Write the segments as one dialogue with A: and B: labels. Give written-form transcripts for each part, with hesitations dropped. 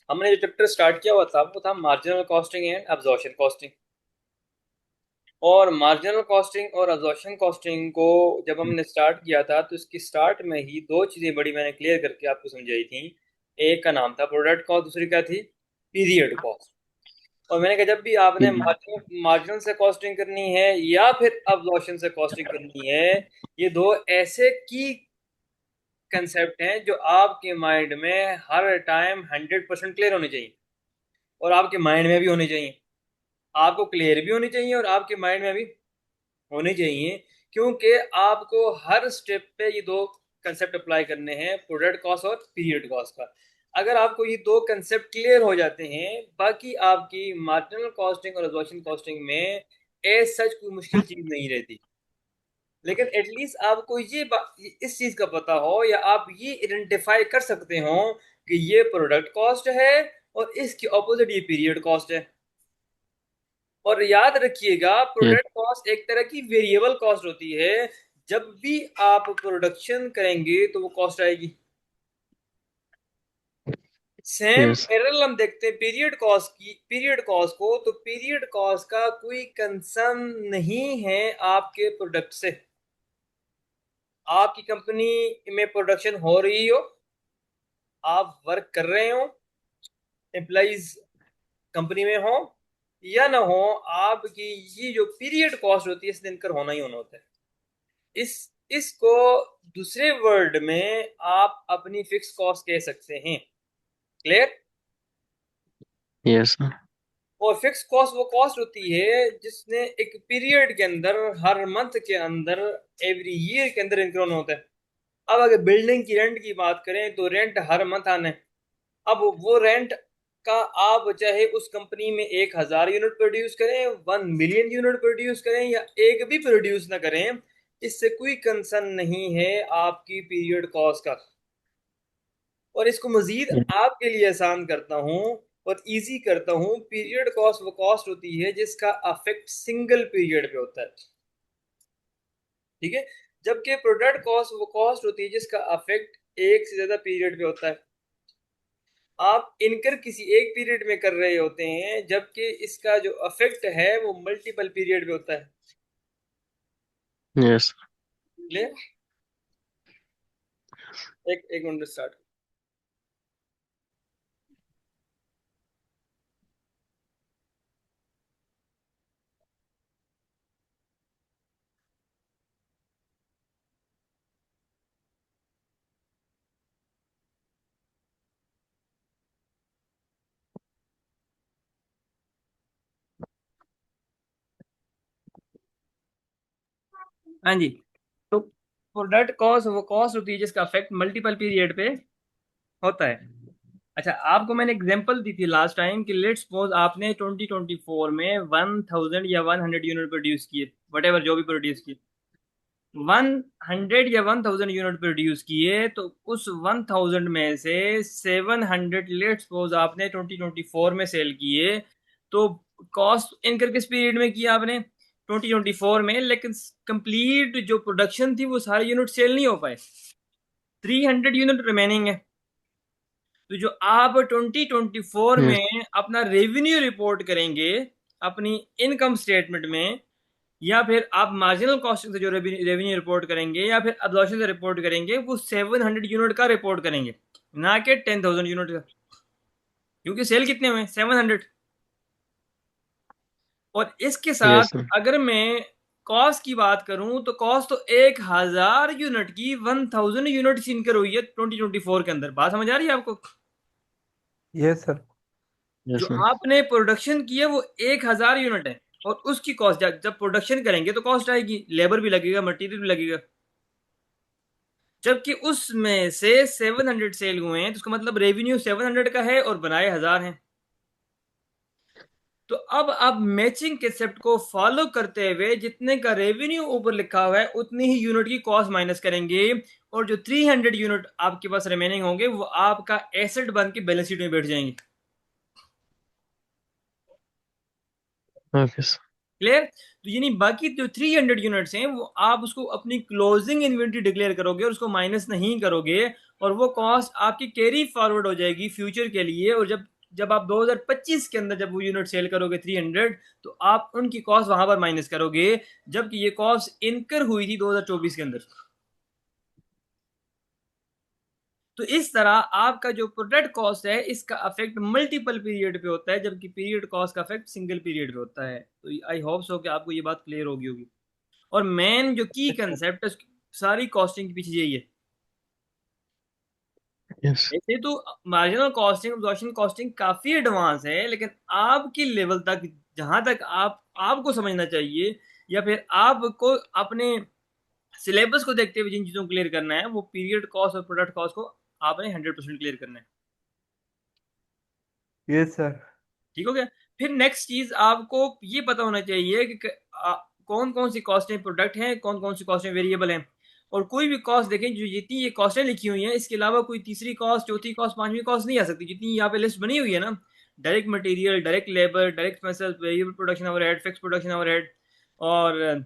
A: हमने जो chapter start किया हुआ था वो था marginal costing and absorption costing. और मार्जिनल कॉस्टिंग और अब्जॉर्प्शन कॉस्टिंग को जब हमने स्टार्ट किया था तो इसकी स्टार्ट में ही दो चीज़ें बड़ी मैंने क्लियर करके आपको समझाई थी। एक का नाम था प्रोडक्ट कॉस्ट, दूसरी क्या थी? Period cost. और मैंने कहा जब भी आपने मार्जिनल से कॉस्टिंग करनी है या फिर अब्जॉर्प्शन से कॉस्टिंग करनी है, ये दो ऐसे की कंसेप्ट हैं जो आपके माइंड में हर टाइम 100% क्लियर होने चाहिए और आपके माइंड में भी होने चाहिए। आपको क्लियर भी होनी चाहिए और आपके माइंड में भी होनी चाहिए, क्योंकि आपको हर स्टेप पे ये दो कंसेप्ट अप्लाई करने हैं, प्रोडक्ट कॉस्ट और पीरियड कॉस्ट का। अगर आपको ये दो कंसेप्ट क्लियर हो जाते हैं, बाकी आपकी मार्जिनल कॉस्टिंग और एब्जॉर्प्शन कॉस्टिंग में एज सच कोई मुश्किल चीज नहीं रहती। लेकिन एटलीस्ट आपको इस चीज का पता हो या आप ये आइडेंटिफाई कर सकते हो कि ये प्रोडक्ट कॉस्ट है और इसके ऑपोजिट ये पीरियड कॉस्ट है। और याद रखिएगा,
B: यस।
A: प्रोडक्ट कॉस्ट एक तरह की वेरिएबल कॉस्ट होती है। जब भी आप प्रोडक्शन करेंगे तो वो कॉस्ट आएगी। Same
B: yes.
A: पैरेलल हम देखते हैं पीरियड कॉस्ट को, तो पीरियड कॉस्ट का कोई कंसर्न नहीं है आपके प्रोडक्ट से। आपकी कंपनी में प्रोडक्शन हो रही हो, आप वर्क कर रहे हो, एम्प्लॉइज कंपनी में हो या ना हो, आपकी ये जो पीरियड कॉस्ट होती है इस दिन कर होना ही होना होता है। इस इसको दूसरे वर्ड में आप अपनी फिक्स कॉस्ट कह सकते हैं। क्लियर?
B: यस।
A: और फिक्स कॉस्ट वो कॉस्ट होती है जिसने एक पीरियड के अंदर, हर मंथ के अंदर, एवरी ईयर के अंदर इंक्रीज होता है। अब अगर बिल्डिंग की रेंट की बात करें तो रेंट हर मंथ आना है। अब वो रेंट का आप चाहे उस कंपनी में 1,000 यूनिट प्रोड्यूस करें, 1 मिलियन यूनिट प्रोड्यूस करें या एक भी प्रोड्यूस ना करें, इससे कोई कंसर्न नहीं है आपकी पीरियड कॉस्ट का। और इसको मजीद आपके लिए आसान करता हूं और इजी करता हूं, पीरियड कॉस्ट वो कॉस्ट होती है जिसका अफेक्ट सिंगल पीरियड पे होता है। ठीक है? जबकि प्रोडक्ट कॉस्ट वो कॉस्ट होती है जिसका अफेक्ट एक से ज्यादा पीरियड पे होता है। आप इनकर किसी एक पीरियड में कर रहे होते हैं, जबकि इसका जो अफेक्ट है वो मल्टीपल पीरियड पे होता है।
B: यस।
A: क्लियर? एक एक मिनट स्टार्ट। हाँ जी। तो प्रोडक्ट कॉस्ट वो कॉस्ट होती है जिसका अफेक्ट मल्टीपल पीरियड पे होता है। अच्छा, आपको मैंने एग्जांपल दी थी लास्ट टाइम कि लेट्स सपोज आपने 2024 में 1000 या 100 यूनिट प्रोड्यूस किए, वट एवर जो भी प्रोड्यूस किए, 100 या 1000 यूनिट प्रोड्यूस किए, तो उस 1000 में से 700 लेट्स सपोज आपने 2024 में सेल किए। तो कॉस्ट इनकर किस पीरियड में किया आपने? 2024 में। लेकिन कंप्लीट जो प्रोडक्शन थी वो सारे यूनिट सेल नहीं हो पाए, 300 यूनिट रिमेनिंग है। तो जो आप 2024
B: यस।
A: में अपना रेवेन्यू रिपोर्ट करेंगे अपनी इनकम स्टेटमेंट में, या फिर आप मार्जिनल कॉस्टिंग से जो रेवेन्यू रिपोर्ट करेंगे या फिर अब्जॉर्प्शन से रिपोर्ट करेंगे, वो 700 यूनिट का रिपोर्ट करेंगे, ना कि 10,000 यूनिट का। क्योंकि सेल कितने हुए? 700। और इसके साथ
B: यस।
A: अगर मैं कॉस्ट की बात करूं तो कॉस्ट तो 1,000 यूनिट की 1,000 यूनिट इनकर हुई है 2024 के अंदर। बात समझ आ रही है आपको?
C: Yes sir.
A: जो
B: यस।
A: आपने प्रोडक्शन की है वो 1,000 यूनिट है, और उसकी कॉस्ट जब प्रोडक्शन करेंगे तो कॉस्ट आएगी, लेबर भी लगेगा, मटेरियल भी लगेगा। जबकि उसमें से 700 सेल हुए हैं तो उसका मतलब रेवेन्यू 700 का है और बनाए 1,000 हैं। तो अब आप मैचिंग कंसेप्ट को फॉलो करते हुए जितने का रेवेन्यू ऊपर लिखा हुआ है उतनी ही यूनिट की कॉस्ट माइनस करेंगे, और जो 300 यूनिट आपके पास रिमेनिंग होंगे वो आपका एसेट बन के बैलेंस शीट में बैठ जाएंगे।
B: Okay sir.
A: क्लियर? तो यानी बाकी जो 300 यूनिट्स हैं वो आप उसको अपनी क्लोजिंग इन्वेंट्री डिक्लेयर करोगे और उसको माइनस नहीं करोगे, और वो कॉस्ट आपकी कैरी फॉरवर्ड हो जाएगी फ्यूचर के लिए। और जब जब आप 2025 के अंदर जब वो यूनिट सेल करोगे 300, तो आप उनकी कॉस्ट वहां पर माइनस करोगे, जबकि ये कॉस्ट इनकर हुई थी 2024 के अंदर। तो इस तरह आपका जो प्रोडक्ट कॉस्ट है इसका अफेक्ट मल्टीपल पीरियड पे होता है, जबकि पीरियड कॉस्ट का अफेक्ट सिंगल पीरियड पे होता है। तो आई होप सो कि आपको ये बात क्लियर होगी। और मेन जो की कंसेप्ट है सारी कॉस्टिंग के पीछे यही है।
B: Yes.
A: ऐसे तो मार्जिनल कॉस्टिंग, अब्जॉर्प्शन कॉस्टिंग काफी एडवांस है, लेकिन आपकी लेवल तक, जहां तक आपको समझना चाहिए, या फिर आपको अपने सिलेबस को देखते हुए जिन चीजों को क्लियर करना है, वो पीरियड कॉस्ट और प्रोडक्ट कॉस्ट को आपने 100% क्लियर करना है।
C: Yes sir.
A: ठीक हो गया। फिर नेक्स्ट चीज आपको ये पता होना चाहिए कि कौन कौन सी कॉस्टें प्रोडक्ट हैं, कौन कौन सी कॉस्टें वेरिएबल हैं। और कोई भी कॉस्ट देखें, जो जितनी ये कॉस्टें लिखी हुई हैं, इसके अलावा कोई तीसरी कॉस्ट, चौथी कॉस्ट, पांचवी कॉस्ट नहीं आ सकती। जितनी यहाँ पे लिस्ट बनी हुई है ना, direct material, direct labour, direct expenses, variable production overhead, fix production overhead, और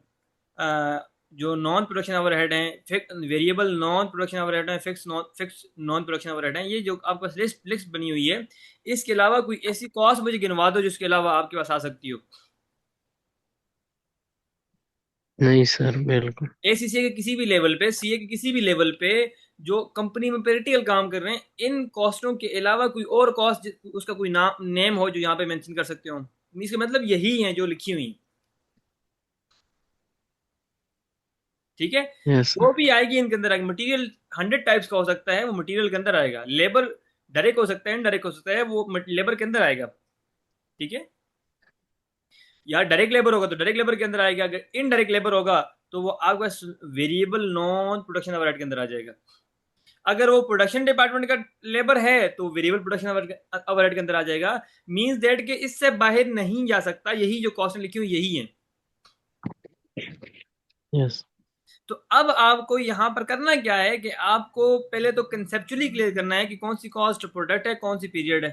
A: जो नॉन प्रोडक्शन ओवरहेड हैं, वेरिएबल नॉन प्रोडक्शन ओवरहेड हैं, फिक्स नॉन प्रोडक्शन ओवरहेड हैं, ये जो आपके पास लिस्ट बनी हुई है, इसके अलावा कोई ऐसी कॉस्ट मुझे गिनवा दो जिसके अलावा आपके पास आ सकती हो।
B: नहीं सर, बिल्कुल।
A: एसीसीए के किसी भी लेवल पे, सीए के किसी भी लेवल पे, जो कंपनी में प्रैक्टिकल काम कर रहे हैं, इन कॉस्टों के अलावा कोई और कॉस्ट, उसका कोई नाम नेम हो जो यहाँ पे मेंशन कर सकते हो। इसका मतलब यही है जो लिखी हुई। ठीक है।
B: Yes sir.
A: जो भी आएगी इनके अंदर आएगी। मटेरियल 100 टाइप्स का हो सकता है, वो मटेरियल के अंदर आएगा। लेबर डायरेक्ट हो सकता है, इनडायरेक्ट हो सकता है, वो लेबर के अंदर आएगा। ठीक है। या डायरेक्ट लेबर होगा तो डायरेक्ट लेबर के अंदर आएगा। अगर इनडायरेक्ट लेबर होगा तो वो आपके पास वेरिएबल नॉन प्रोडक्शन ओवरहेड के अंदर आ जाएगा। अगर वो प्रोडक्शन डिपार्टमेंट का लेबर है तो वेरिएबल प्रोडक्शन ओवरहेड के अंदर आ जाएगा। मींस दैट कि इससे बाहर नहीं जा सकता। यही जो कॉस्ट लिखी हुई यही है।
B: Yes.
A: तो अब आपको यहां पर करना क्या है कि आपको पहले तो कंसेप्चुअली क्लियर करना है कि कौन सी कॉस्ट प्रोडक्ट है, कौन सी पीरियड है।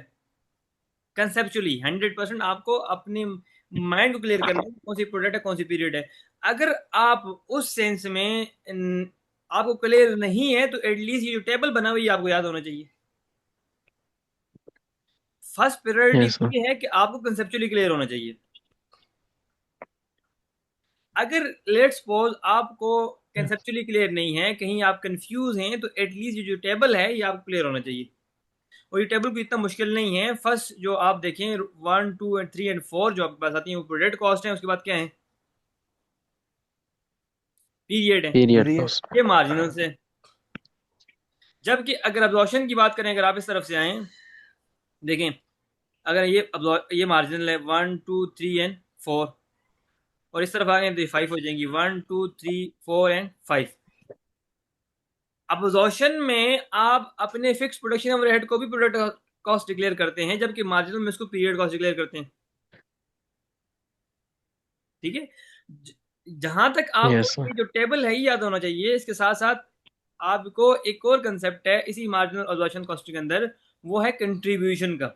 A: कंसेप्चुअली 100% आपको अपने माइंड को क्लियर करना है कि कौन सी प्रोडक्ट है, कौन सी पीरियड है। अगर आप उस सेंस में आपको क्लियर नहीं है, तो एटलीस्ट ये जो टेबल बना हुआ है आपको याद होना चाहिए। First
B: Yes
A: priority
B: sir.
A: ये है कि आपको कंसेप्चुअली क्लियर होना चाहिए। अगर लेट्स सपोज आपको
B: Yes.
A: कंसेप्चुअली क्लियर नहीं है, कहीं आप कंफ्यूज हैं, तो एटलीस्ट ये जो टेबल है ये आपको क्लियर होना चाहिए। और ये टेबल को इतना मुश्किल नहीं है। फर्स्ट जो आप देखें 1, 2 एंड 3 एंड 4 जो आपके पास आती है वो प्रोडक्ट कॉस्ट है। उसके बाद क्या है? पीरियड है।
B: Period
C: period.
B: cost.
A: ये मार्जिनल से। जबकि अगर अब्जॉर्प्शन की बात करें, अगर आप इस तरफ से आए, देखें, अगर ये मार्जिनल है 1, 2, 3 एंड 4, और इस तरफ आ गए तो ये 5 हो जाएंगी। 1, 2, 3, 4 एंड 5। अब्जॉर्प्शन में आप अपने फिक्स प्रोडक्शन ओवरहेड को भी प्रोडक्ट कॉस्ट डिक्लेयर करते हैं, जबकि मार्जिनल में इसको पीरियड कॉस्ट डिक्लेयर करते हैं। ठीक है। जहां तक आपको
B: Yes sir.
A: ये जो टेबल है ये याद होना चाहिए। इसके साथ साथ आपको एक और कंसेप्ट है इसी मार्जिनल ऑब्जर्वेशन कॉस्ट के अंदर, वो है कंट्रीब्यूशन का।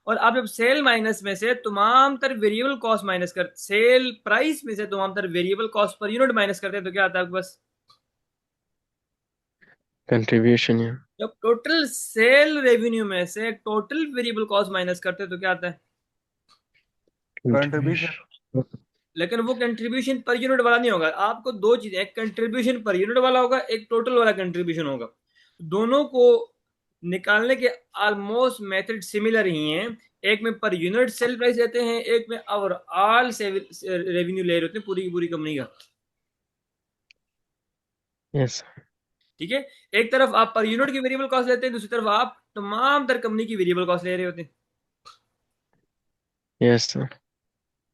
A: और आप जब सेल माइनस में से तमाम तर वेरिएबल कॉस्ट माइनस कर, सेल प्राइस में से तमाम तर variable cost per unit minus करते हैं, तो क्या आता है आपके पास?
B: Contribution. Yeah.
A: जब टोटल सेल रेवेन्यू में से टोटल वेरिएबल कॉस्ट माइनस करते हैं तो क्या आता है?
C: कंट्रीब्यूशन।
B: Contribution.
A: लेकिन वो कंट्रीब्यूशन पर यूनिट वाला नहीं होगा। आपको दो चीजें, एक कंट्रीब्यूशन पर यूनिट वाला होगा, एक टोटल वाला कंट्रीब्यूशन होगा। दोनों को निकालने के ऑलमोस्ट मेथड सिमिलर ही हैं। एक में पर यूनिट सेल प्राइस लेते हैं, एक में ओवरऑल रेवेन्यू ले रहे होते हैं पूरी की पूरी कंपनी का।
B: Yes sir.
A: ठीक है। एक तरफ आप पर यूनिट की वेरिएबल कॉस्ट लेते हैं, दूसरी तरफ आप तमाम तर कंपनी की वेरिएबल कॉस्ट ले रहे होते हैं।
B: Yes sir.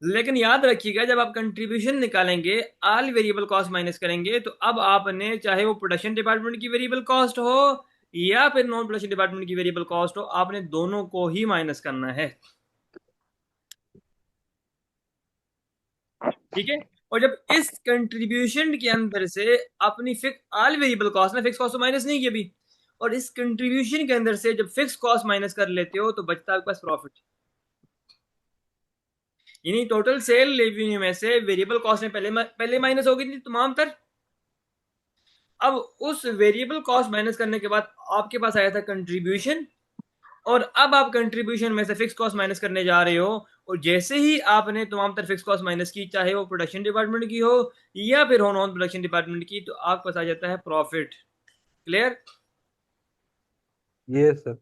A: लेकिन याद रखिएगा, जब आप कंट्रीब्यूशन निकालेंगे, ऑल वेरिएबल कॉस्ट माइनस करेंगे, तो अब आपने, चाहे वो प्रोडक्शन डिपार्टमेंट की वेरिएबल कॉस्ट हो या फिर नॉन प्रोडक्शन डिपार्टमेंट की वेरिएबल कॉस्ट हो, आपने दोनों को ही माइनस करना है। ठीक है। और जब इस कंट्रीब्यूशन के अंदर से अपनी फिक्स ऑल वेरिएबल कॉस्ट ना, फिक्स कॉस्ट तो माइनस नहीं की अभी, और इस कंट्रीब्यूशन के अंदर से जब फिक्स कॉस्ट माइनस कर लेते हो तो बचता है आपके पास प्रॉफिट। यानी टोटल सेल रेवेन्यू में से वेरिएबल कॉस्ट में पहले माइनस होगी थी तमाम तर, अब उस वेरिएबल कॉस्ट माइनस करने के बाद आपके पास आया था कंट्रीब्यूशन, और अब आप कंट्रीब्यूशन में से फिक्स कॉस्ट माइनस करने जा रहे हो, और जैसे ही आपने तमाम तर फिक्स कॉस्ट माइनस की, चाहे वो प्रोडक्शन डिपार्टमेंट की हो या फिर हो नॉन प्रोडक्शन डिपार्टमेंट की, तो आपके पास आ जाता है profit. Clear?
C: Yes sir.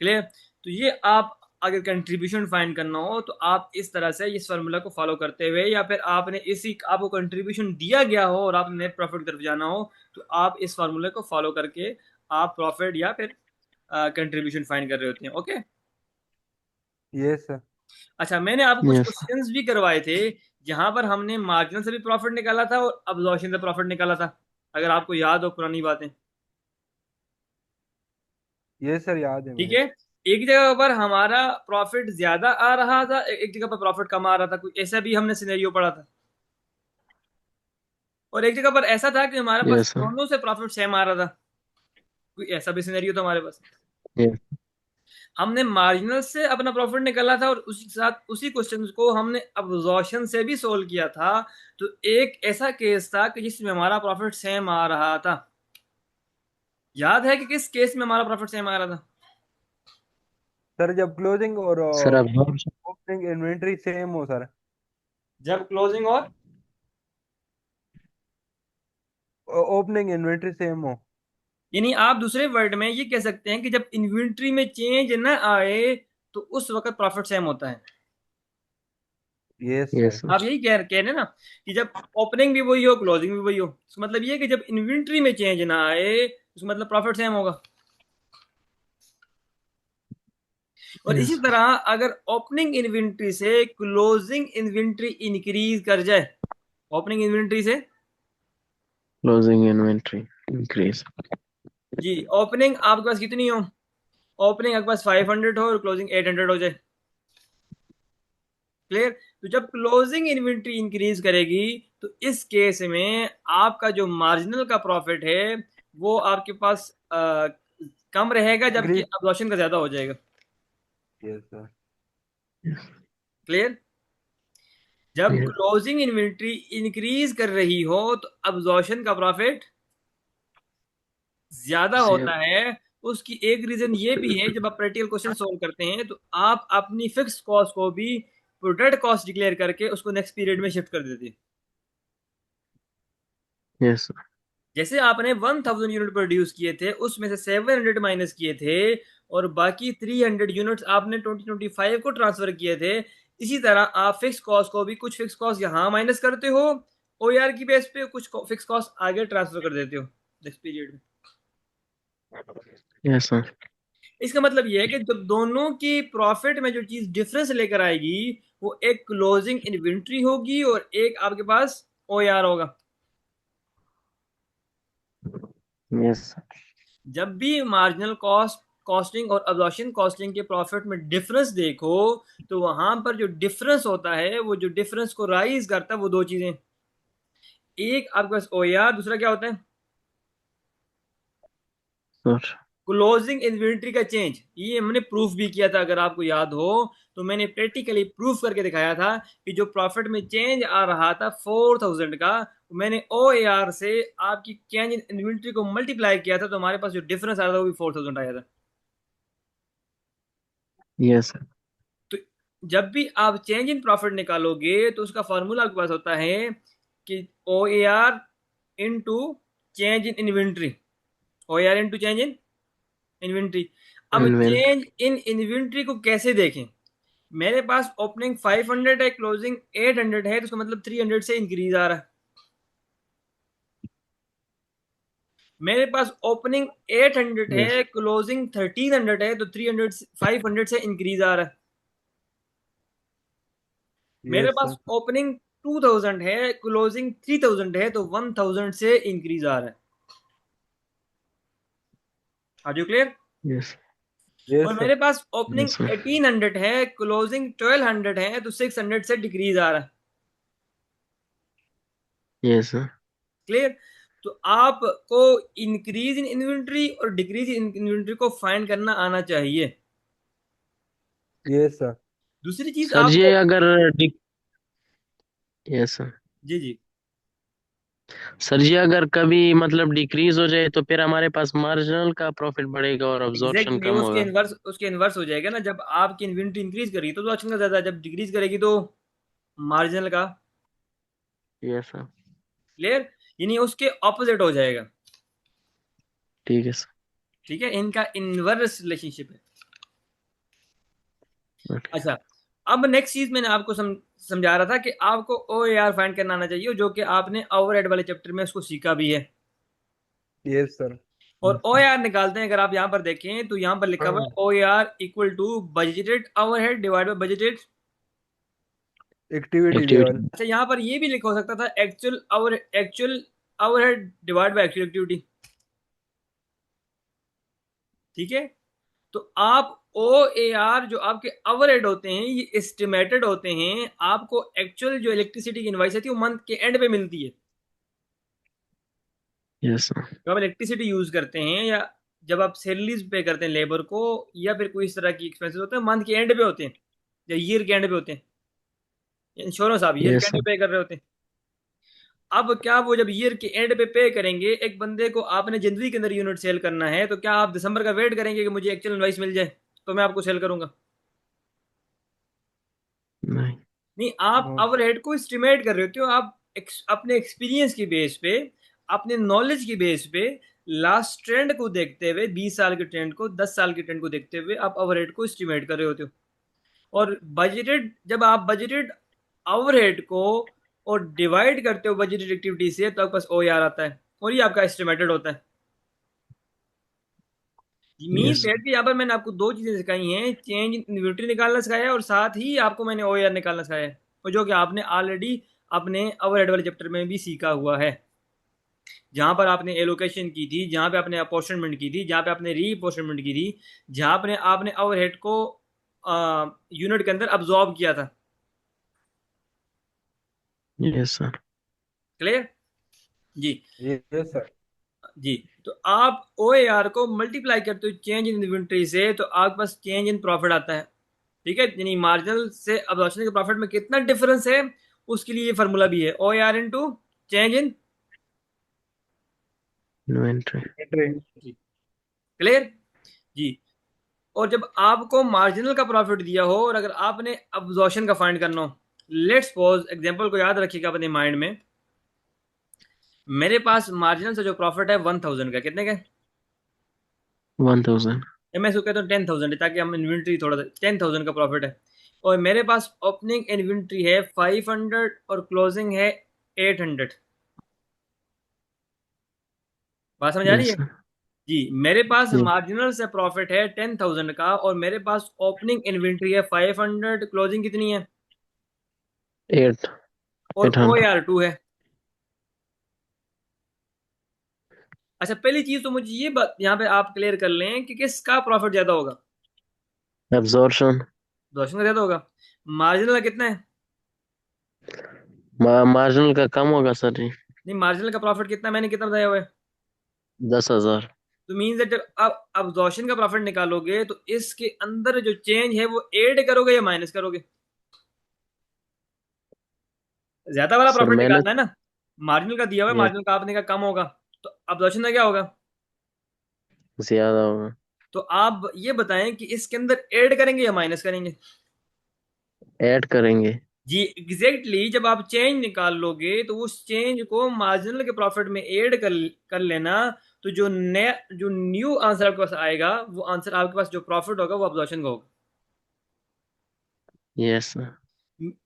A: Clear? तो ये आप अगर कंट्रीब्यूशन फाइंड करना हो तो आप इस तरह से इस फार्मूला को फॉलो करते हुए, या फिर आपने इसी आपको कंट्रीब्यूशन दिया गया हो और आपने नेट प्रॉफिट की तरफ जाना हो, तो आप इस फार्मूले को फॉलो करके आप प्रॉफिट या फिर कंट्रीब्यूशन फाइंड कर रहे होते हैं। ओके।
C: Yes sir.
A: अच्छा, मैंने आपको कुछ
B: Yes,
A: क्वेश्चंस भी करवाए थे जहां पर हमने मार्जिनल से भी प्रॉफिट निकाला था और अब्जॉर्प्शन से प्रॉफिट निकाला था, अगर आपको याद हो पुरानी बातें।
C: यस सर, याद है
A: ठीक
C: मुझे।
A: है। एक जगह पर हमारा प्रॉफिट ज्यादा आ रहा था, एक जगह पर प्रॉफिट कम आ रहा था, कोई ऐसा भी हमने सिनेरियो पढ़ा था। और एक जगह पर ऐसा था कि हमारे पास
B: yes, sir.
A: दोनों से प्रॉफिट सेम आ रहा था, कोई ऐसा भी सिनेरियो था हमारे पास।
B: Yes,
A: हमने मार्जिनल से अपना प्रॉफिट निकाला था और उसी के साथ उसी क्वेश्चन को हमने अब्जॉर्प्शन से भी सोल्व किया था। तो एक ऐसा केस था कि जिसमें हमारा प्रॉफिट सेम आ रहा था। याद है कि किस केस में हमारा प्रॉफिट सेम आ रहा था?
C: सर जब क्लोजिंग और
B: sir. Absorption.
C: Opening inventory same हो सर।
A: जब क्लोजिंग और
C: ओपनिंग इन्वेंट्री सेम हो।
A: यानी आप दूसरे वर्ड में ये कह सकते हैं कि जब इन्वेंट्री में चेंज ना आए तो उस वक्त प्रॉफिट सेम होता है।
C: Yes
B: Yes,
C: sir.
B: sir.
A: आप यही कह रहे हैं ना कि जब ओपनिंग भी वही हो क्लोजिंग भी वही हो, इसका मतलब ये है कि जब इन्वेंट्री में चेंज ना आए उसका मतलब प्रॉफिट सेम होगा। और इसी
B: Yes, sir.
A: तरह अगर ओपनिंग इन्वेंट्री से क्लोजिंग इन्वेंट्री इंक्रीज कर जाए, ओपनिंग इन्वेंट्री से,
B: Closing inventory increase.
A: जी, ओपनिंग आपके पास कितनी हो, ओपनिंग आपके पास 500 हो और क्लोजिंग 800 हो जाए। क्लियर? तो जब क्लोजिंग इन्वेंट्री इंक्रीज करेगी तो इस केस में आपका जो मार्जिनल का प्रॉफिट है वो आपके पास कम रहेगा, जबकि
C: इंक्रीज।
A: अब्जॉर्प्शन का ज्यादा हो जाएगा।
C: Yes sir.
A: क्लियर? जब
B: Yes,
A: क्लोजिंग इन्वेंट्री इंक्रीज कर रही हो तो अब्जॉर्प्शन का प्रॉफिट ज्यादा
B: same.
A: होता है। उसकी एक रीजन ये भी है, जब आप प्रैक्टिकल क्वेश्चन सोल्व करते हैं तो आप अपनी फिक्स कॉस्ट को भी प्रोडक्ट कॉस्ट डिक्लेयर करके उसको नेक्स्ट पीरियड में शिफ्ट कर देते हैं।
B: Yes, sir.
A: जैसे आपने 1000 यूनिट प्रोड्यूस किए थे, उसमें से 700 माइनस किए थे और बाकी 300 यूनिट्स आपने 2025 को ट्रांसफर किए थे, इसी तरह आप फिक्स कॉस्ट को भी कुछ फिक्स कॉस्ट यहाँ माइनस करते हो ओआर की बेस पे, कुछ फिक्स कॉस्ट आगे ट्रांसफर कर देते हो नेक्स्ट पीरियड में।
B: Yes, sir.
A: इसका मतलब यह है कि जब दोनों की प्रॉफिट में जो चीज डिफरेंस लेकर आएगी वो एक क्लोजिंग इन्वेंट्री होगी और एक आपके पास ओआर होगा।
B: Yes, sir.
A: जब भी मार्जिनल कॉस्ट कॉस्टिंग और अब्जॉर्प्शन कॉस्टिंग के प्रॉफिट में डिफरेंस देखो तो वहां पर जो डिफरेंस होता है, वो जो डिफरेंस को राइज करता है वो दो चीजें, एक आपके पास ओआर, दूसरा क्या होता है,
B: Sir.
A: क्लोजिंग इन्वेंट्री का चेंज। ये हमने प्रूफ भी किया था, अगर आपको याद हो तो मैंने प्रैक्टिकली प्रूफ करके दिखाया था कि जो प्रॉफिट में चेंज आ रहा था 4000 का, मैंने ओ ए आर से आपकी चेंज इन इन्वेंट्री को मल्टीप्लाई किया था, तो हमारे पास जो डिफरेंस आ रहा था वो भी 4000 आया था।
B: Yes, sir.
A: तो जब भी आप चेंज इन प्रॉफिट निकालोगे तो उसका फॉर्मूला आपके पास होता है कि O A R into change in inventory, O A R into change in inventory. अब
B: Inventory.
A: चेंज इन इन्वेंट्री को कैसे देखें? मेरे पास ओपनिंग 500 है, क्लोजिंग 800 है, तो उसका मतलब 300 से इंक्रीज आ रहा है। मेरे पास ओपनिंग 800
B: Yes.
A: है, क्लोजिंग 1300 है, तो 300 500 से इंक्रीज आ रहा है। मेरे
C: यस
A: पास
C: सर।
A: ओपनिंग 2000 है, क्लोजिंग 3000 है, तो 1000 से इंक्रीज आ रहा है। Are you clear?
B: Yes.
A: और
C: यस सर।
A: मेरे पास ओपनिंग
B: Yes, sir.
A: 1800 है, क्लोजिंग 1200 है, तो 600 से डिक्रीज आ रहा है।
B: Yes, sir.
A: क्लियर? तो आपको इंक्रीज इन इन्वेंट्री और डिक्रीज इन इन्वेंट्री को फाइंड करना आना चाहिए।
C: Yes sir.
A: दूसरी चीज
B: सर ये
A: आपको,
B: अगर डिक यस सर,
A: जी जी,
B: सर जी अगर कभी मतलब डिक्रीज हो जाए तो फिर हमारे पास मार्जिनल का प्रॉफिट बढ़ेगा और अब्जॉर्प्शन
A: एग्जैक्टली
B: कम
A: उसके
B: होगा।
A: इनवर्स, उसके इनवर्स हो जाएगा ना। जब आपकी इन्वेंट्री इंक्रीज करेगी तो अब्जॉर्प्शन का ज्यादा है, जब डिक्रीज करेगी तो मार्जिनल का।
B: Yes sir.
A: क्लियर? यानी उसके ऑपोजिट हो जाएगा।
B: ठीक है सर।
A: ठीक है, इनका इनवर्स रिलेशनशिप है।
B: ओके।
A: अच्छा, अब नेक्स्ट चीज मैंने आपको समझा रहा था कि आपको ओ ए आर फाइंड करना आना चाहिए, जो कि आपने ओवरहेड वाले चैप्टर में उसको सीखा भी है।
C: Yes sir.
A: और ओ ए आर निकालते हैं, अगर आप यहाँ पर देखें तो यहाँ पर लिखा हुआ है O A R equal to budgeted overhead divide by budgeted
C: activity level.
B: Activity.
A: अच्छा, यहाँ पर ये भी लिखा हो सकता था actual overhead divide by actual activity. ठीक है, तो आप ओ ए आर जो आपके ओवरहेड होते हैं ये एस्टिमेटेड होते हैं, आपको एक्चुअल जो इलेक्ट्रिसिटी की इनवाइस आती है वो मंथ के एंड पे मिलती है।
B: Yes sir.
A: जब आप इलेक्ट्रिसिटी यूज करते हैं या जब आप सैलरीज पे करते हैं लेबर को, या फिर कोई इस तरह की एक्सपेंसेस होते हैं मंथ के एंड पे होते हैं या ईयर के एंड पे होते हैं। इंश्योरेंस आप ईयर के
B: यस
A: एंड
B: सर।
A: पे पे कर रहे होते हैं। अब क्या वो जब ईयर के एंड पे करेंगे, एक बंदे को आपने जनवरी के अंदर यूनिट सेल करना है, तो क्या आप दिसंबर का वेट करेंगे कि मुझे एक्चुअल इनवाइस मिल जाए तो मैं आपको सेल करूंगा?
B: नहीं।
A: नहीं, आप ओवरहेड को एस्टिमेट कर रहे होते हो। आप अपने एक्सपीरियंस की बेस पे, अपने नॉलेज की बेस पे, लास्ट ट्रेंड को देखते हुए, 20 साल के ट्रेंड को, 10 साल के ट्रेंड को देखते हुए आप ओवरहेड को एस्टिमेट कर रहे होते हो। और बजटेड, जब आप बजटेड ओवरहेड को और डिवाइड करते हो बजटेड एक्टिविटी से, तो आपके पास ओ आर आता है और ये आपका एस्टिमेटेड होता है। Mean
B: yes.
A: दैट कि यहाँ पर मैंने आपको दो चीजें सिखाई हैं, चेंज इन इन्वेंटरी निकालना सिखाया है और साथ ही आपको मैंने ओ आर निकालना सिखाया है, और जो कि आपने ऑलरेडी अपने ओवरहेड वाले चैप्टर में भी सीखा हुआ है, जहां पर आपने एलोकेशन की थी, जहां पे आपने अपॉर्शनमेंट की थी, जहां पे आपने री अपॉर्शनमेंट की थी, जहां पे आपने ओवरहेड को यूनिट के अंदर अब्जॉर्ब किया था।
B: Yes sir.
A: क्लियर? जी।
C: Yes sir.
A: जी, तो आप ओ ए आर को मल्टीप्लाई करते हो चेंज इन इन्वेंट्री से, तो आपके पास चेंज इन प्रॉफिट आता है। ठीक है, यानी मार्जिनल से अब्जॉर्प्शन के प्रॉफिट में कितना डिफरेंस है, उसके लिए ये फार्मूला भी है, O A R into change in.
B: Inventory.
A: Clear? जी। और जब आपको मार्जिनल का प्रॉफिट दिया हो और अगर आपने अब्जॉर्प्शन का फाइंड करना हो, लेट्स सपोज, एग्जांपल को याद रखिएगा अपने माइंड में, मेरे पास मार्जिनल से जो प्रॉफिट है 1000 का, कितने का?
B: 1000।
A: या मैं इसको कहता हूँ 10,000, ताकि हम इन्वेंट्री थोड़ा सा, 10,000 का प्रॉफिट है। और मेरे पास ओपनिंग इन्वेंट्री है 500 और क्लोजिंग है 800। बात समझ आ रही
B: यस
A: है?
B: सर।
A: जी, मेरे पास
B: जी।
A: मार्जिनल से प्रॉफिट है 10,000 का और मेरे पास ओपनिंग इन्वेंट्री है 500, क्लोजिंग कितनी है?
B: 8।
A: और ओ
B: 800।
A: आर 2 है। अच्छा, पहली चीज तो मुझे ये बात यहाँ पे आप क्लियर कर लें कि किसका प्रॉफिट ज्यादा होगा?
B: एब्जॉर्प्शन।
A: रोशन का ज्यादा होगा। मार्जिनल का कितना है?
B: मार्जिनल का कम होगा सर जी।
A: नहीं, मार्जिनल का प्रॉफिट कितना, मैंने कितना बताया हुआ है?
B: 10,000।
A: तो मीन दैट जब आप अब्जॉर्प्शन का प्रॉफिट निकालोगे तो इसके अंदर जो चेंज है वो ऐड करोगे या माइनस करोगे? ज्यादा वाला
B: सर
A: प्रॉफिट
B: मैंने।
A: निकालना है ना। मार्जिनल का दिया हुआ है,
B: यस।
A: मार्जिनल का आपने का कम होगा, तो अब्जॉर्प्शन का क्या होगा?
B: ज्यादा होगा।
A: तो आप ये बताएं कि इसके अंदर ऐड करेंगे या माइनस करेंगे?
B: ऐड करेंगे।
A: जी, एग्जैक्टली exactly, जब आप चेंज निकाल लोगे तो उस चेंज को मार्जिनल के प्रॉफिट में ऐड कर लेना। तो जो नया, जो न्यू आंसर आपके पास आएगा, वो आंसर आपके पास जो प्रॉफिट होगा वो अब्जॉर्प्शन का होगा।
B: Yes sir.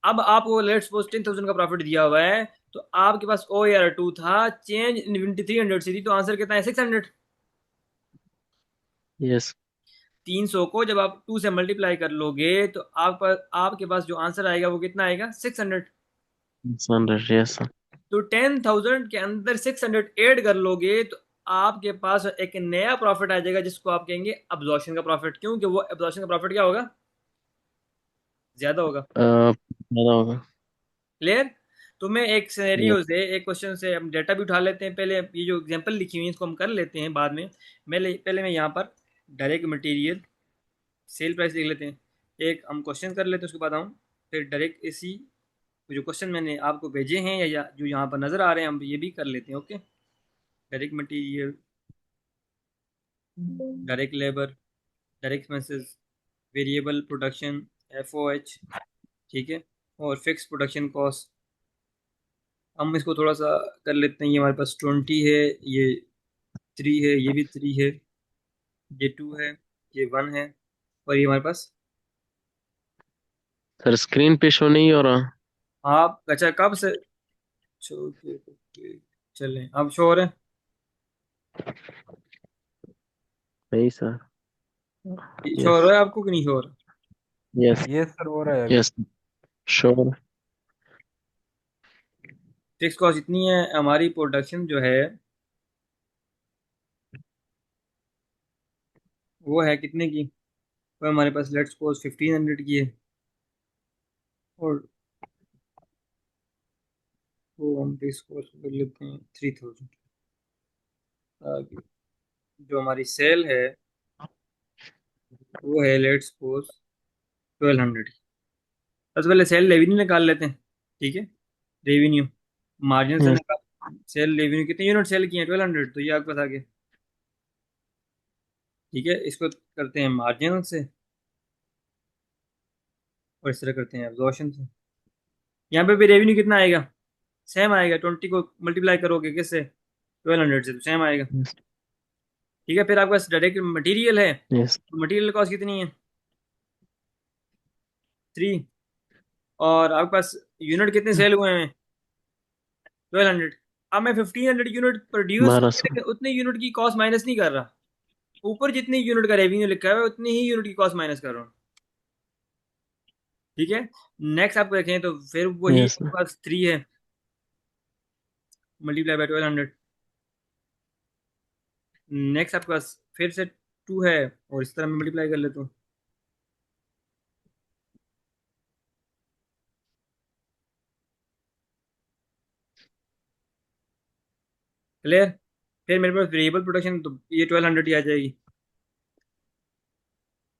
A: अब आपको लेट्स सपोज 10,000 का प्रॉफिट दिया हुआ है, तो आपके पास ओ आर 2 था, चेंज इन्वेंट्री 300 सी थी, तो आंसर कितना है? 600।
B: यस।
A: 300 को जब आप 2 से मल्टीप्लाई कर लोगे तो आपके पास जो आंसर आएगा वो कितना आएगा? 600।
B: 100। Yes sir.
A: तो 10,000 के अंदर 600 ऐड कर लोगे तो आपके पास एक नया प्रॉफिट आ जाएगा, जिसको आप कहेंगे अब्जॉर्प्शन का प्रॉफिट, क्योंकि वो अब्जॉर्प्शन का प्रॉफिट क्या होगा? ज्यादा होगा।
B: ज्यादा होगा।
A: क्लियर? तो मैं एक
B: यस।
A: सिनेरियो से, एक क्वेश्चन से हम डेटा भी उठा लेते हैं। पहले ये जो एग्जांपल लिखी हुई है इसको हम कर लेते हैं बाद में। पहले मैं यहाँ पर डायरेक्ट मटेरियल सेल प्राइस लिख लेते हैं, एक हम क्वेश्चन कर लेते हैं, उसके बाद हम फिर डायरेक्ट इसी जो क्वेश्चन मैंने आपको भेजे हैं या जो यहाँ पर नज़र आ रहे हैं हम ये भी कर लेते हैं। Okay, direct material, direct labour, direct expenses, variable production, FOH, ठीक है, और फिक्स प्रोडक्शन कॉस्ट। हम इसको थोड़ा सा कर लेते हैं। ये हमारे पास 20 है, ये 3 है, ये भी 3 है, ये 2 है, ये 1 है, और ये हमारे पास।
B: सर स्क्रीन पे शो नहीं हो रहा।
A: आप अच्छा कब से चलें अब शो हो रहे हैं?
B: नहीं सर।
A: शो हो
B: यस।
A: रहा है आपको कि नहीं शो हो रहा?
B: यस।
C: ये सर हो रहा है अभी।
B: यस। श्योर।
A: फिक्स कॉस्ट इतनी है। हमारी प्रोडक्शन जो है वो है कितने की? वो हमारे पास लेट्स सपोज 1500 की है, और वो हम फिक्स कॉस्ट कर लेते हैं 3000, ताकि जो हमारी सेल है वो है लेट्स सपोज 1200 की। सबसे पहले सेल रेवेन्यू निकाल लेते हैं, ठीक है। रेवेन्यू मार्जिन से
B: यस।
A: निकाल। सेल रेवेन्यू कितने यूनिट सेल किए हैं? 1200, तो ये आपके पास आ गया, ठीक है। इसको करते हैं मार्जिन से, और इस तरह करते हैं एब्जॉर्प्शन से। यहाँ पे भी रेवेन्यू कितना आएगा? सेम आएगा। 20 को मल्टीप्लाई करोगे किससे? 1200 से, तो सेम आएगा,
B: यस।
A: ठीक है। फिर आपके पास डायरेक्ट मटेरियल है,
B: यस।
A: तो मटेरियल कॉस्ट कितनी है? 3। और आपके पास यूनिट कितने सेल हुए हैं? 1200। अब मैं 1500 यूनिट प्रोड्यूस किए,
B: 1200।
A: लेकिन उतने यूनिट की कॉस्ट माइनस नहीं कर रहा। ऊपर जितनी यूनिट का रेवेन्यू लिखा है उतनी ही यूनिट की कॉस्ट माइनस कर रहा हूँ, ठीक है। नेक्स्ट आप देखें तो फिर वही
B: यस।
A: आपके पास 3 है, मल्टीप्लाई बाय 1200। नेक्स्ट आपके पास फिर से 2 है, और इस तरह मैं मल्टीप्लाई कर लेता हूँ, क्लियर। फिर मेरे पास वेरिएबल प्रोडक्शन, तो ये 1200 ही आ जाएगी,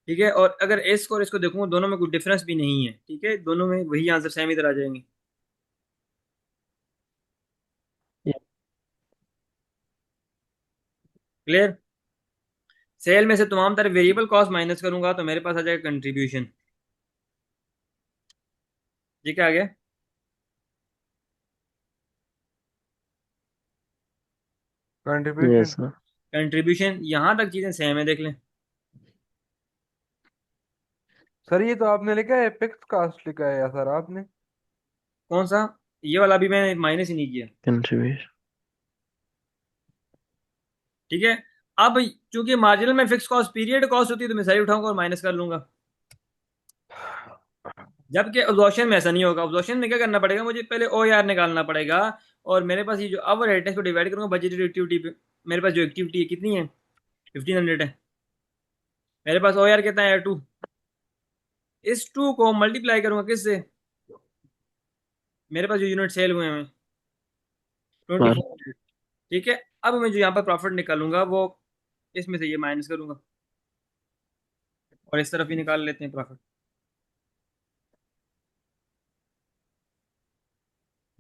A: ठीक है। और अगर इसको और इसको देखूँ, दोनों में कोई डिफरेंस भी नहीं है, ठीक है। दोनों में वही आंसर सेम इधर आ जाएंगे, क्लियर। सेल में से तमाम तरह वेरिएबल कॉस्ट माइनस करूंगा तो मेरे पास आ जाएगा कंट्रीब्यूशन, ठीक है। आ गया।
C: कंट्रीब्यूशन।
B: Yes sir.
A: कंट्रीब्यूशन यहाँ तक चीजें सेम है, देख लें।
C: सर ये तो आपने लिखा है फिक्स कास्ट लिखा है या सर आपने?
A: कौन सा? ये वाला अभी मैंने माइनस ही नहीं किया,
B: कंट्रीब्यूशन।
A: ठीक है। अब चूंकि मार्जिनल में फिक्स कॉस्ट पीरियड कॉस्ट होती है, तो मैं सारी उठाऊंगा और माइनस कर लूंगा। जबकि अब्जॉर्प्शन में ऐसा नहीं होगा। अब्जॉर्प्शन में क्या करना पड़ेगा? मुझे पहले OAR निकालना पड़ेगा, और मेरे पास ये जो अवर रेट है इसको डिवाइड करूंगा बजटेड एक्टिविटी पे। मेरे पास जो एक्टिविटी है कितनी है? 1500 है। मेरे पास OAR कितना है? 2। इस 2 को मल्टीप्लाई करूंगा किससे? मेरे पास जो यूनिट सेल हुए हैं 2400, ठीक है। अब मैं जो यहाँ पर प्रॉफिट निकालूंगा वो इसमें से ये माइनस करूंगा, और इस तरफ ही निकाल लेते हैं प्रॉफिट।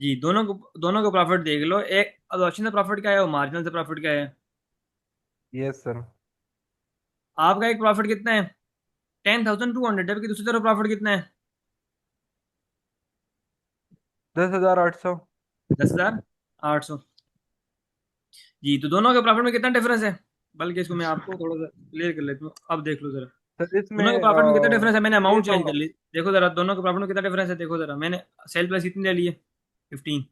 A: जी, दोनों को प्रॉफिट देख लो। एक अब्जॉर्प्शन से प्रॉफिट क्या है और मार्जिनल से प्रॉफिट क्या है?
C: Yes sir.
A: आपका एक प्रॉफिट कितना है? 10,200, जबकि दूसरी तरफ प्रॉफिट कितना है?
C: 10,800।
A: 10,800। जी, तो दोनों के प्रॉफिट में कितना डिफरेंस है? बल्कि इसको मैं आपको थोड़ा सा क्लियर कर लेता हूँ, अब देख लो जरा।
C: सर इसमें
A: दोनों के प्रॉफिट में कितना डिफरेंस है? मैंने
C: छः
A: अमाउंट
C: सौ
A: चेंज कर ली, देखो जरा दोनों के प्रॉफिट में कितना डिफरेंस है, देखो जरा। मैंने सेल प्राइस कितनी ले ली है? 15।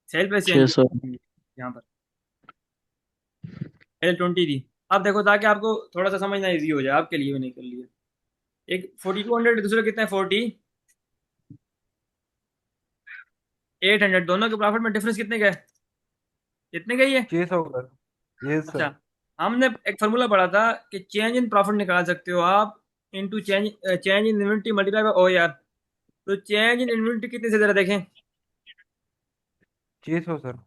A: Sale price change
B: 600।
A: की यहाँ पर, पहले 20 थी। अब देखो, ताकि आपको थोड़ा सा समझना इजी हो जाए, आपके लिए मैंने कर लिया। एक 4200, दूसरा कितना है? 4800। दोनों के प्रॉफिट में डिफरेंस कितने का है? कितने का ही है?
C: 600 का। यस
A: अच्छा,
C: सर।
A: हमने एक फार्मूला पढ़ा था कि चेंज इन प्रॉफिट निकाल सकते हो आप into change change in inventory multiply by OAR। तो चेंज इन इन्वेंट्री कितने से, जरा देखें।
C: 600 सर।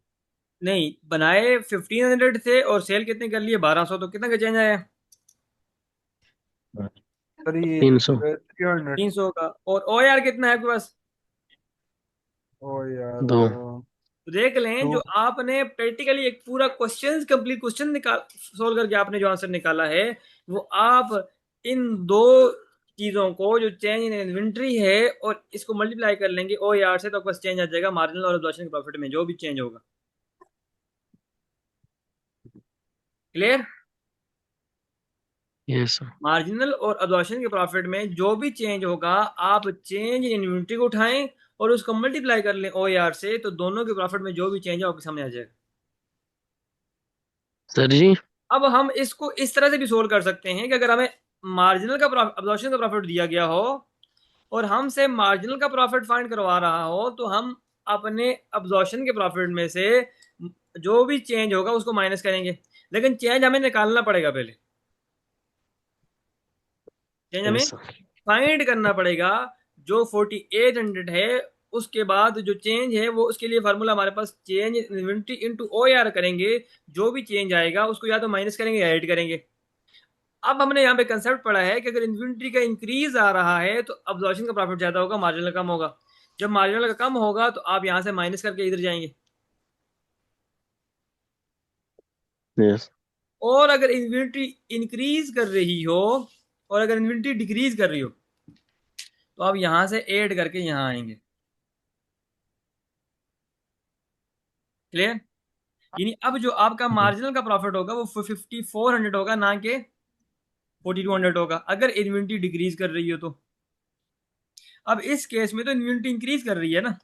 A: नहीं, बनाए 1500 थे और सेल कितने कर लिए? 1200। तो कितना का चेंज आया?
C: सर ये
B: 300।
C: 300।
A: 300 का। और ओ यार कितना है आपके पास?
C: ओ यार
B: दो।
A: तो देख लें,
C: टू।
A: जो आपने प्रैक्टिकली एक पूरा क्वेश्चन, कंप्लीट क्वेश्चन निकाल सोल्व करके आपने जो आंसर निकाला है, वो आप इन दो चीजों को, जो चेंज इन इन्वेंट्री है और इसको मल्टीप्लाई कर लेंगे ओ यार से, तो आपका चेंज आ जाएगा मार्जिनल और एब्जॉर्प्शन प्रॉफिट में जो भी चेंज होगा। क्लियर?
B: यस।
A: मार्जिनल और एब्जॉर्प्शन के प्रॉफिट में जो भी चेंज होगा, आप चेंज इन इन्वेंट्री को उठाएं और उसको मल्टीप्लाई कर लें ओ यार से, तो दोनों के प्रॉफिट में जो भी चेंज है आपके सामने आ जाएगा।
B: सर जी।
A: अब हम इसको इस तरह से भी सोल्व कर सकते हैं कि अगर हमें मार्जिनल का अब्जॉर्प्शन का प्रॉफिट दिया गया हो और हमसे मार्जिनल का प्रॉफिट फाइंड करवा रहा हो, तो हम अपने अब्जॉर्प्शन के प्रॉफिट में से जो भी चेंज होगा उसको माइनस करेंगे। लेकिन चेंज हमें निकालना पड़ेगा पहले। चेंज हमें
B: यस।
A: फाइंड करना पड़ेगा। जो 4800 है, उसके बाद जो चेंज है वो, उसके लिए फार्मूला हमारे पास change inventory into O R करेंगे। जो भी चेंज आएगा उसको या तो माइनस करेंगे या ऐड करेंगे। अब हमने यहाँ पे कंसेप्ट पढ़ा है कि अगर इन्वेंट्री का इंक्रीज आ रहा है तो अब्जॉर्प्शन का प्रॉफिट ज्यादा होगा, मार्जिनल कम होगा। जब मार्जिनल का कम होगा तो आप यहाँ से माइनस करके इधर जाएंगे।
B: यस।
A: और अगर इन्वेंट्री इंक्रीज कर रही हो और अगर इन्वेंट्री डिक्रीज कर रही हो, तो आप यहाँ से ऐड करके यहाँ आएंगे। क्लियर? यानी अब जो आपका मार्जिनल का प्रॉफिट होगा वो 5400 होगा, ना कि 4200 होगा, अगर इन्वेंट्री डिक्रीज कर रही हो तो। अब इस केस में तो इन्वेंट्री इंक्रीज कर रही है ना।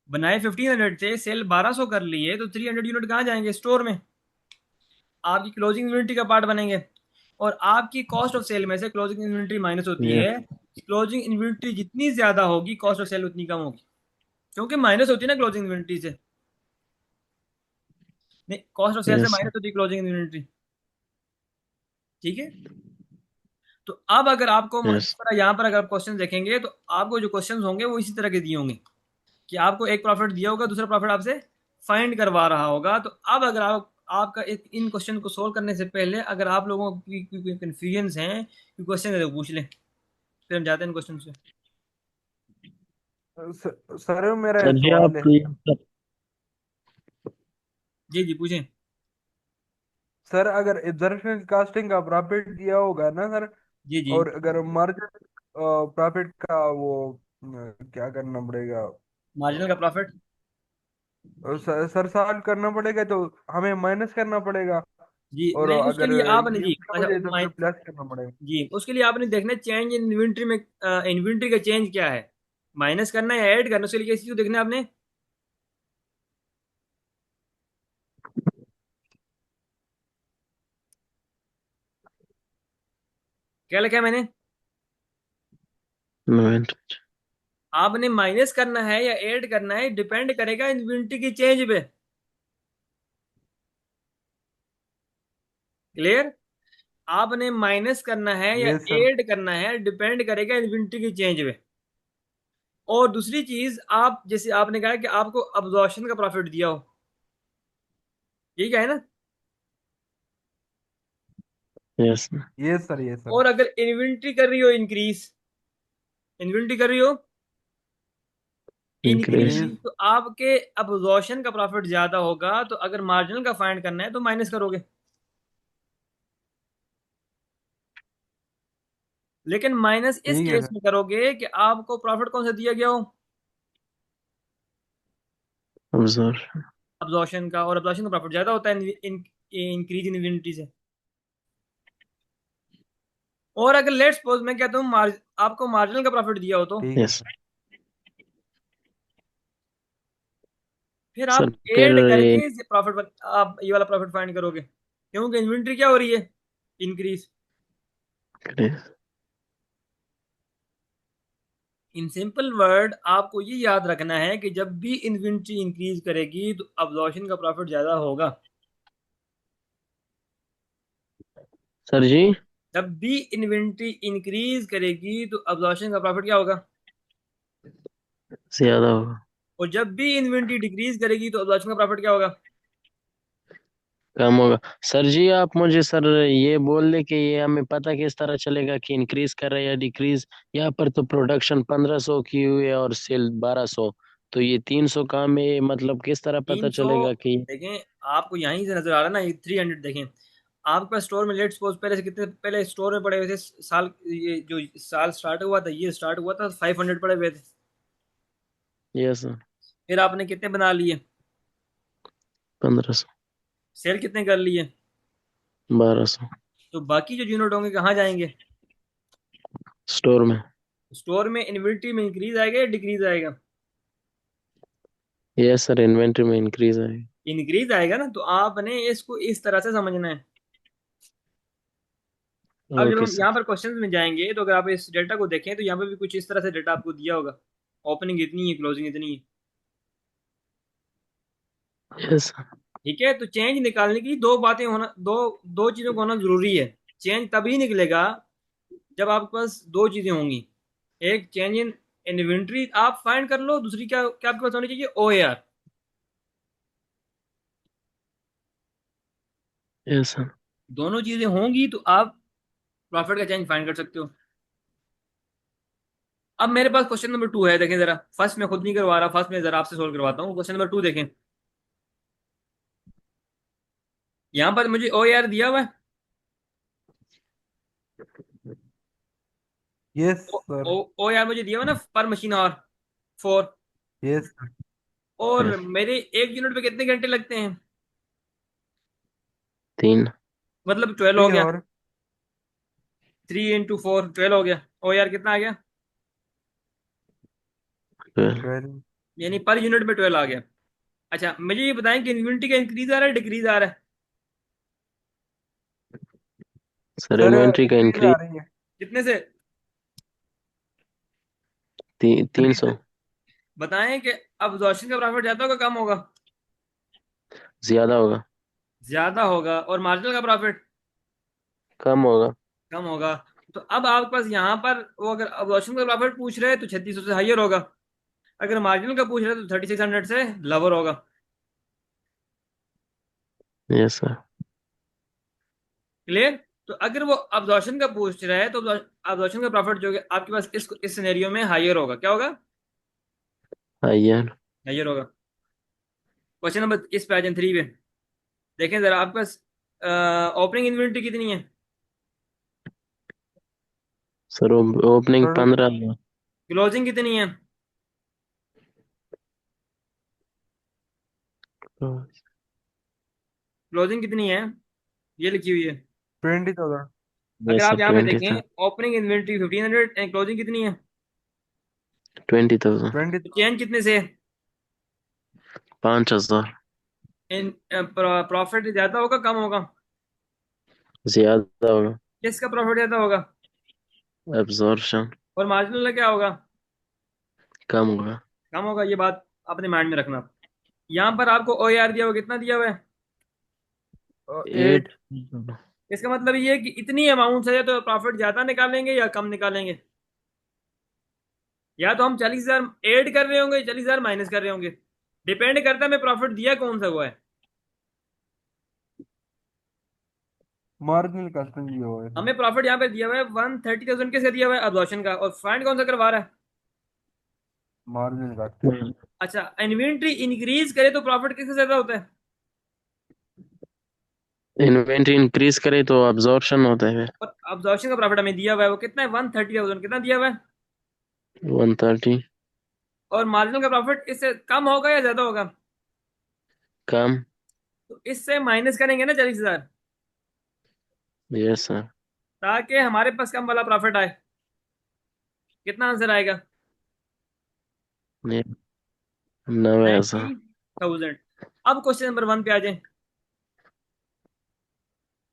A: बनाए 1500 थे, सेल 1200 कर लिए, तो 300 यूनिट कहाँ जाएंगे? स्टोर में। आपकी क्लोजिंग इन्वेंट्री का पार्ट बनेंगे। और आपकी कॉस्ट ऑफ सेल में से क्लोजिंग इन्वेंट्री माइनस होती
B: यस।
A: है। क्लोजिंग इन्वेंट्री जितनी ज्यादा होगी, कॉस्ट ऑफ सेल उतनी कम होगी, क्योंकि माइनस होती है ना क्लोजिंग इन्वेंट्री से। नहीं, कॉस्ट ऑफ सेल से
B: यस।
A: माइनस होती है क्लोजिंग इन्वेंट्री। ठीक है। तो अब अगर आपको इस
B: यस।
A: तरह यहाँ पर अगर क्वेश्चन देखेंगे, तो आपको जो क्वेश्चन होंगे वो इसी तरह के दिए होंगे कि आपको एक प्रॉफिट दिया होगा, दूसरा प्रॉफिट आपसे फाइंड करवा रहा होगा। तो अब अगर आप आपका इन क्वेश्चन को सोल्व करने से पहले अगर आप लोगों की कंफ्यूजन हैं, क्वेश्चन है तो पूछ लें, फिर हम जाते हैं क्वेश्चन से।
C: सर मेरा एक
B: सर जी
C: सवाल है।
B: आप
C: जी।
A: जी जी पूछें।
C: सर अगर एब्जर्वेशन कास्टिंग का प्रॉफिट दिया होगा ना सर,
A: जी जी।
C: और अगर मार्जिन प्रॉफिट का वो क्या करना पड़ेगा?
A: मार्जिनल का प्रॉफिट।
C: सरसाल करना पड़ेगा तो हमें माइनस करना पड़ेगा।
A: जी
C: और
A: नहीं, उसके
C: अगर
A: लिए आपने
C: ये
A: जी,
C: उल्टा हो
A: अच्छा
C: जाए तो फिर प्लस करना पड़ेगा।
A: जी उसके लिए आपने देखना चेंज इन इन्वेंट्री में, इन्वेंट्री का चेंज क्या है, माइनस करना है या ऐड करना, उसके लिए किसी को देखना है आपने। क्या लिखा है मैंने?
B: इन्वेंट्री।
A: आपने माइनस करना है या ऐड करना है, डिपेंड करेगा इन्वेंट्री की चेंज पे। क्लियर? आपने माइनस करना है या
C: ये सर।
A: ऐड करना है, डिपेंड करेगा इन्वेंट्री की चेंज पे। और दूसरी चीज, आप जैसे आपने कहा कि आपको अब्जॉर्प्शन का प्रॉफिट दिया हो, यही क्या है ना।
B: यस।
C: ये सर। ये सर।
A: और अगर इन्वेंट्री कर रही हो इंक्रीज, इन्वेंट्री कर रही हो
B: इंक्रीज।
A: Increase,
C: increase.
A: तो आपके अब्जॉर्प्शन का प्रॉफिट ज्यादा होगा, तो अगर मार्जिनल का फाइंड करना है तो माइनस करोगे। लेकिन माइनस इस
C: ठीक है
A: केस
C: सर।
A: में करोगे कि आपको प्रॉफिट कौन सा दिया गया हो,
B: ऑब्जर्व।
A: अब्जॉर्प्शन का। और अब्जॉर्प्शन का प्रॉफिट ज्यादा होता है इंक्रीज इन इन्वेंट्री से। और अगर लेट्स सपोज मैं कहता हूँ आपको मार्जिनल का प्रॉफिट दिया हो, तो
C: ठीक है।
B: यस।
A: फिर
B: सर
A: आप
B: फिर
A: ऐड करके प्रॉफिट, आप ये वाला प्रॉफिट फाइंड करोगे, क्योंकि इन्वेंट्री क्या हो रही है? Increase.
B: Increase.
A: In simple word आपको ये याद रखना है कि जब भी इन्वेंट्री इंक्रीज करेगी तो अब्जॉर्प्शन का प्रॉफिट ज्यादा होगा।
B: सर जी।
A: जब भी इन्वेंट्री इंक्रीज करेगी तो अब्जॉर्प्शन का प्रॉफिट क्या होगा?
B: ज्यादा होगा।
A: और जब भी इन्वेंट्री डिक्रीज करेगी तो अब्जॉर्प्शन का प्रॉफिट क्या होगा?
B: कम होगा। सर जी आप मुझे सर ये बोल दे कि ये हमें पता किस तरह चलेगा कि इंक्रीज कर रहा है या डिक्रीज। यहाँ पर तो प्रोडक्शन 1500 की हुई है और सेल 1200। तो ये 300 का में मतलब किस तरह पता
A: 300
B: चलेगा कि।
A: देखें, आपको यहीं से नजर आ रहा है ना, ये 300 देखें। आपका स्टोर में लेट सपोज पहले से कितने पहले स्टोर में पड़े हुए थे साल, ये जो साल स्टार्ट हुआ था, ये स्टार्ट हुआ था 500 पड़े हुए थे।
B: यस।
A: फिर आपने कितने बना लिए?
B: 1500।
A: सेल कितने कर लिए?
B: 1200।
A: तो बाकी जो यूनिट होंगे कहाँ जाएंगे?
B: स्टोर में।
A: स्टोर में इन्वेंट्री में इंक्रीज आएगा या डिक्रीज आएगा?
B: यस सर इन्वेंट्री में इंक्रीज है।
A: इंक्रीज आएगा ना, तो आपने इसको इस तरह से समझना है। अब जब
B: ओके
A: हम यहाँ
B: सर।
A: पर क्वेश्चन में जाएंगे, तो अगर आप इस डेटा को देखें तो यहाँ पे भी कुछ इस तरह से डेटा आपको दिया होगा। ओपनिंग इतनी है, क्लोजिंग इतनी है।
B: Yes sir.
A: ठीक है, तो चेंज निकालने की दो बातें होना, दो दो चीजों का होना जरूरी है। चेंज तभी निकलेगा जब आपके पास दो चीजें होंगी। एक चेंज इन इन्वेंट्री आप फाइंड कर लो, दूसरी क्या क्या आपके पास होनी चाहिए? ओ ए आर।
B: Yes sir.
A: दोनों चीजें होंगी तो आप प्रॉफिट का चेंज फाइंड कर सकते हो। अब मेरे पास क्वेश्चन नंबर 2 है, देखें जरा। फर्स्ट मैं खुद नहीं करवा रहा, फर्स्ट मैं जरा आपसे सोल्व करवाता हूँ। क्वेश्चन नंबर 2 देखें। यहाँ पर मुझे ओ ए आर दिया हुआ है।
C: Yes
A: O
C: sir.
A: O A R मुझे दिया हुआ है ना, पर मशीन और 4।
C: यस।
A: और
B: यस।
A: मेरे एक यूनिट पे कितने घंटे लगते हैं?
B: 3।
A: मतलब 12 हो
C: 3
A: गया।
C: और
A: 3 × 4 12 हो गया। ओ यार कितना आ गया?
B: 12।
C: 12।
A: यानी पर यूनिट पे 12 आ गया। अच्छा, मुझे ये बताएं कि इन्वेंट्री का इंक्रीज आ रहा है डिक्रीज आ रहा है?
B: सर
C: सर
B: इन्वेंट्री का
C: इंक्रीज आ
B: इंक्रीज।
C: रही है।
A: कितने से?
C: 3
B: 300।
C: से।
A: बताएं कि अब्जॉर्प्शन का प्रॉफिट ज्यादा होगा कम होगा?
B: ज्यादा होगा।
A: ज्यादा होगा। और मार्जिनल का प्रॉफिट
B: कम होगा।
A: कम होगा। तो अब आपके पास यहाँ पर वो अगर अब्जॉर्प्शन का प्रॉफिट पूछ रहे हैं तो 3600 से हाइयर होगा। अगर मार्जिनल का पूछ रहे हैं तो 3600 से लोअर होगा।
B: Yes sir.
A: क्लियर? तो अगर वो अब्जॉर्प्शन का पूछ रहा है तो अब्जॉर्प्शन का प्रॉफिट जो है आपके पास इस सिनेरियो में हाइयर होगा। क्या होगा?
B: हायर।
A: हाइयर होगा। क्वेश्चन नंबर इस पे आ जाए 3 पे। देखें जरा, आपके पास ओपनिंग इन्वेंट्री कितनी है?
B: Sir opening
C: sir
B: 15।
A: क्लोजिंग कितनी है? क्लोजिंग कितनी है? ये लिखी हुई है।
C: 20,000।
A: अगर
B: यस
A: आप
B: सर
A: यहाँ पे
B: 20 था।
A: देखें, ओपनिंग इन्वेंट्री 1500 एंड क्लोजिंग कितनी है?
B: 20,000।
C: 20।
A: तो चेंज कितने से?
B: 5,000।
A: इन प्रॉफिट ज्यादा होगा कम होगा?
B: ज्यादा होगा।
A: किसका प्रॉफिट ज्यादा होगा?
B: एब्जॉर्प्शन।
A: और मार्जिनल क्या होगा?
B: कम होगा।
A: कम होगा। ये बात अपने माइंड में रखना। यहाँ पर आपको ओ आर दिया हुआ, कितना दिया हुआ है?
C: 8।
B: 8।
A: इसका मतलब ये है कि इतनी अमाउंट है तो प्रॉफिट ज्यादा निकालेंगे या कम निकालेंगे? या तो हम 40,000 ऐड कर रहे होंगे, 40,000 माइनस कर रहे होंगे। डिपेंड करता है हमें प्रॉफिट दिया कौन सा हुआ है।
C: मार्जिनल कॉस्टिंग भी हुआ है इसमें।
A: हमें प्रॉफिट यहाँ पे दिया हुआ है 130,000 किसका दिया हुआ है? अब्जॉर्प्शन का। और फाइंड कौन सा करवा रहा है?
C: Marginal costing.
A: अच्छा, इन्वेंट्री इंक्रीज करे तो प्रॉफिट किससे ज्यादा होता है?
B: इन्वेंट्री इंक्रीज करे तो अब्जॉर्प्शन होता है।
A: और अब्जॉर्प्शन का प्रॉफिट हमें दिया हुआ है वो कितना है? 130,000 कितना दिया हुआ है?
B: 130।
A: और मार्जिनल का प्रॉफिट इससे कम होगा या ज्यादा होगा?
B: कम।
A: तो इससे माइनस करेंगे ना 40,000,
B: यस सर।
A: ताकि हमारे पास कम वाला प्रॉफिट आए। कितना आंसर आएगा?
B: 90,000।
A: 90,000। अब क्वेश्चन नंबर 1 पे आ जाए।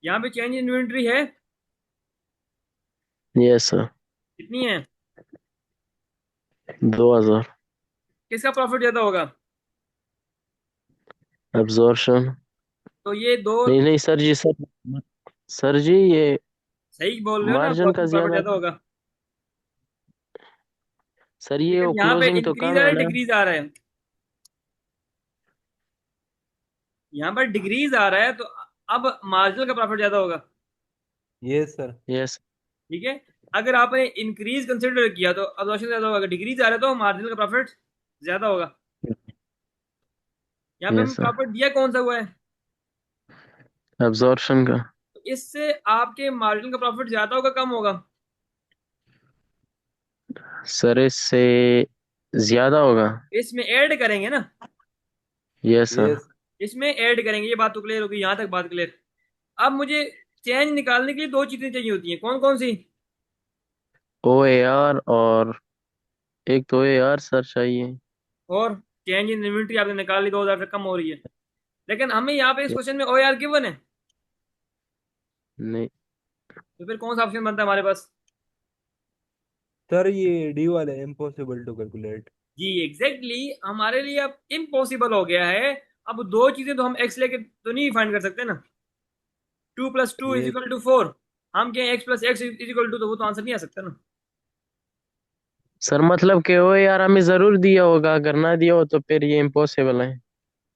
A: यहाँ पे चेंज इन्वेंट्री है
B: यस सर।
A: कितनी है?
B: 2,000।
A: किसका प्रॉफिट ज्यादा होगा?
B: एब्जॉर्प्शन।
A: तो ये दो।
B: नहीं नहीं सर जी सर। सर जी ये
A: सही बोल रहे हो ना,
B: मार्जिन का
A: अब्जॉर्प्शन प्रॉफिट
B: ज्यादा।
A: ज्यादा होगा।
B: सर ये
A: लेकिन
B: वो
A: यहाँ पे
B: क्लोजिंग तो
A: इंक्रीज
B: कम
A: आ रहा
B: है
A: है
B: ना।
A: डिक्रीज आ रहा है? यहाँ पर डिक्रीज आ रहा है तो अब मार्जिनल का प्रॉफिट ज्यादा होगा।
C: Yes sir.
B: यस।
A: ठीक है। अगर आपने इंक्रीज कंसिडर किया तो अब्जॉर्प्शन ज्यादा होगा, अगर डिक्रीज आ रहा है तो मार्जिनल का प्रॉफिट ज्यादा होगा। यहाँ पे
B: यस
A: हमें
B: सर।
A: प्रॉफिट दिया कौन सा हुआ है?
B: एब्जॉर्प्शन का।
A: तो इससे आपके मार्जिन का प्रॉफिट ज्यादा होगा कम होगा?
B: सर इससे ज्यादा होगा।
A: इसमें ऐड करेंगे ना,
B: यस सर।
C: यस।
A: इसमें ऐड करेंगे। ये बात तो क्लियर होगी, यहाँ तक बात क्लियर। अब मुझे चेंज निकालने के लिए दो चीजें चाहिए होती हैं, कौन कौन सी?
B: ओ ए आर और एक तो ए आर सर चाहिए।
A: और चेंज इन इन्वेंट्री आपने निकाल ली, 2000 से कम हो रही है। लेकिन हमें यहाँ पे इस क्वेश्चन में OAR गिवन है,
B: नहीं
A: तो फिर कौन सा ऑप्शन बनता है हमारे पास?
C: सर ये डी वाला इम्पॉसिबल टू कैलकुलेट।
A: जी एग्जैक्टली exactly, हमारे लिए अब इम्पॉसिबल हो गया है। अब दो चीजें तो हम एक्स लेके तो नहीं फाइंड कर सकते ना। 2 + 2 इज
C: ये
A: इक्वल टू 4। हम क्या x + x is equal to, तो वो तो आंसर नहीं आ सकता ना।
B: सर मतलब कि ओ यार हमें जरूर दिया होगा, अगर ना दिया हो तो फिर ये इम्पॉसिबल है।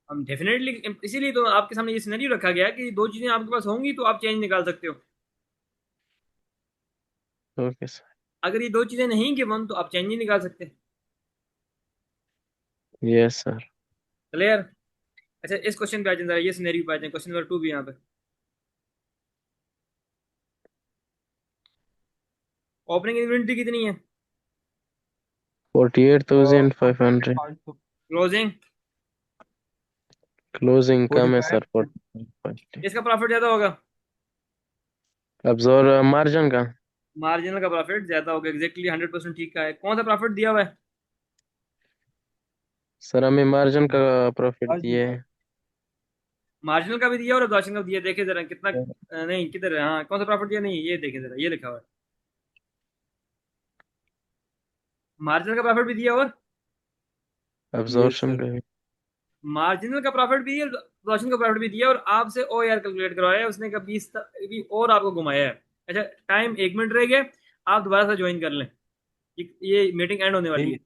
A: हम डेफिनेटली, इसीलिए तो आपके सामने ये सिनेरियो रखा गया है कि दो चीजें आपके पास होंगी तो आप चेंज निकाल सकते हो।
B: Okay sir.
A: अगर ये दो चीजें नहीं गिवन तो आप चेंज नहीं निकाल सकते।
B: Yes sir.
A: क्लियर? अच्छा इस क्वेश्चन पे आ जाए, ये सिनेरियो पे आ जाए, क्वेश्चन नंबर 2 भी यहाँ पे। ओपनिंग इन्वेंट्री कितनी है?
B: 48,500।
C: 500।
A: क्लोजिंग?
B: क्लोजिंग कम है सर
C: 45।
B: 40।
A: इसका प्रॉफिट ज्यादा होगा?
B: अब्जॉर मार्जिन का।
A: मार्जिनल का प्रॉफिट ज्यादा होगा, एग्जैक्टली 100% ठीक का है। कौन सा प्रॉफिट दिया हुआ है?
B: सर हमें मार्जिन का प्रॉफिट
C: मार्जिन
B: दिए
C: का।
B: है।
A: मार्जिनल का भी दिया और एब्जॉर्प्शन का भी दिया, देखे जरा कितना। नहीं किधर है, हाँ कौन सा प्रॉफिट दिया, नहीं ये देखे जरा, ये लिखा हुआ है। मार्जिनल का प्रॉफिट भी दिया और
C: यस
B: अब्जॉर्प्शन
C: सर।
B: का भी।
A: मार्जिनल का प्रॉफिट भी दिया, एब्जॉर्प्शन का प्रॉफिट भी दिया, और आपसे OAR कैलकुलेट करवाया है उसने, का 20 भी और आपको घुमाया है। अच्छा टाइम 1 मिनट रह गया, आप दोबारा से ज्वाइन कर लें, ये मीटिंग एंड होने वाली
C: नहीं
A: है।